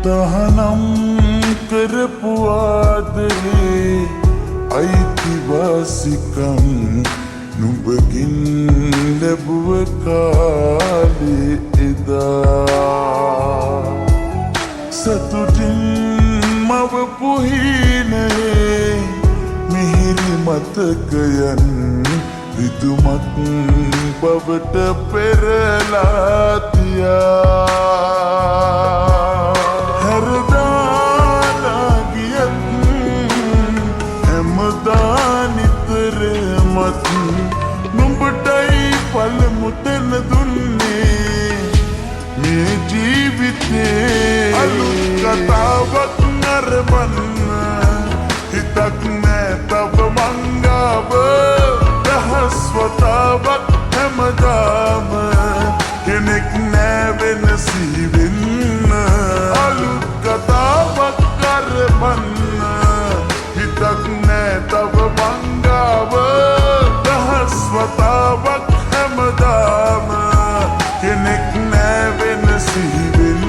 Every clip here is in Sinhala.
තහනම් කරපු ආදරේ අයිතිවාසිකම් නුඹකින් ලැබුව කාලේ එදා සතුටින් මවපු හීනේ මිහිරි මතකයන් රිදුමක් බවට පෙරලා තියා හැරදාලා ගියත් හැමදා නිතරමත් නුඹටයි පළමු තැන දුන්නේ මේ ජීවිතේ අලුත් කතාවක් නරඹන්න හිතක් නෑ තව මංගාව දහස්වතාවක් හැමදාම කෙනෙක් නෑ වෙනසී වෙන්න අලුත් කතාවක් නරඹන්න හිතක් නෑ තව මංගාව දහස්වතාවක් හැමදාම කෙනෙක් නෑ වෙනසී වෙන්න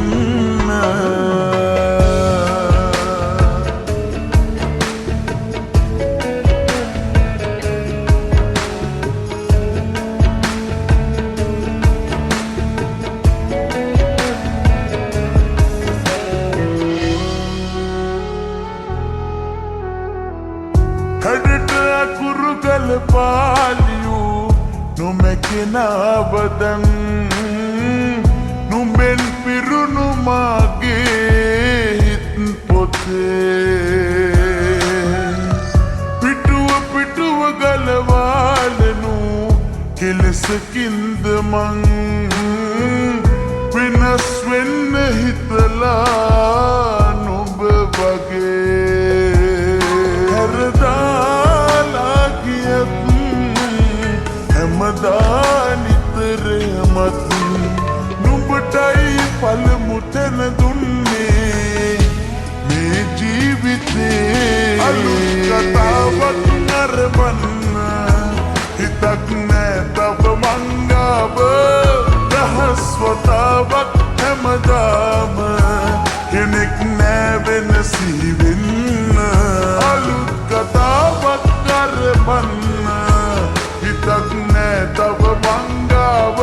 කඩට අකුරු ගලපාලියු නොමැකෙනවදන් නුඹෙන් පිරුණු මාගේ හිත් පොතේ පිටුව ගලවාලනු කෙලෙසකින්ද මං වෙනස් වෙන්න හිතලා නුඹ වගේ හැරදාලා ගියත් හැමදා නිතරමත් නුඹටයි පළමු තැන දුන්නේ මේ ජීවිතේ අලුත් කතාවක් නරඹන්න හිතක් නෑ තව මංගාව දහස්වතාවක් හැමදාම කෙනෙක් නෑ වෙනසී වෙන්න අලුත් කතාවක් නරඹන්න හිතක් නෑ තව මංගාව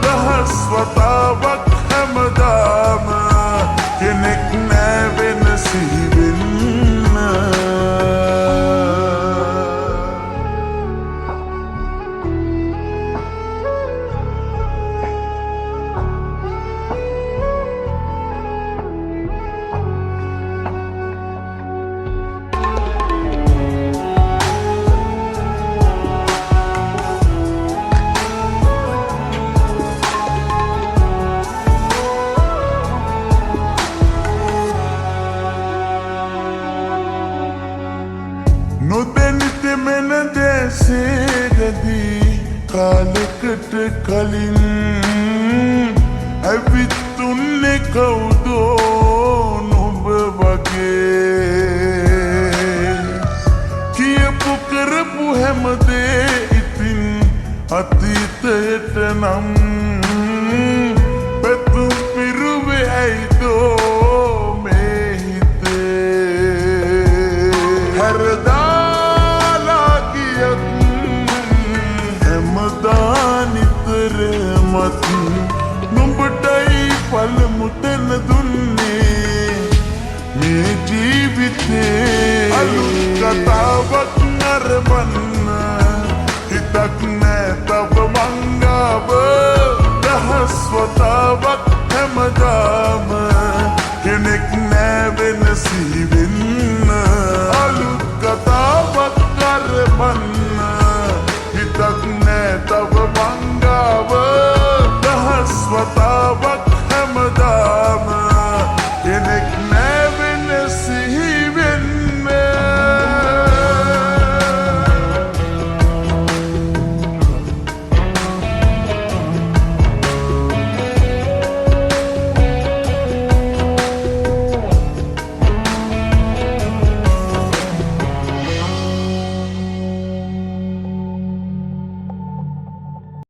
දහස්වතාවක් හැමදාම කෙනෙක් නෑ වෙනසී වෙන්න නොදැනිත මෙන දැසේදදී කාලෙකට කලින් ඇවිත්තුන්නේ කවුදෝ නුඹ වගේ කියපු කරපු හැමදේ ඉතින් අතීතයට නම් පැතුම් පිරුවේ ඇයිදෝ මේ හිතේ හැරදා නිතරමත් නුඹටයි පළමු තැන දුන්නේ මේ ජීවිතේ අලුත් කතාවක් නරඹන්න හිතක් නෑ තව මංගාව දහස්වතාවක් හැමදාම කෙනෙක් නෑ වෙනසී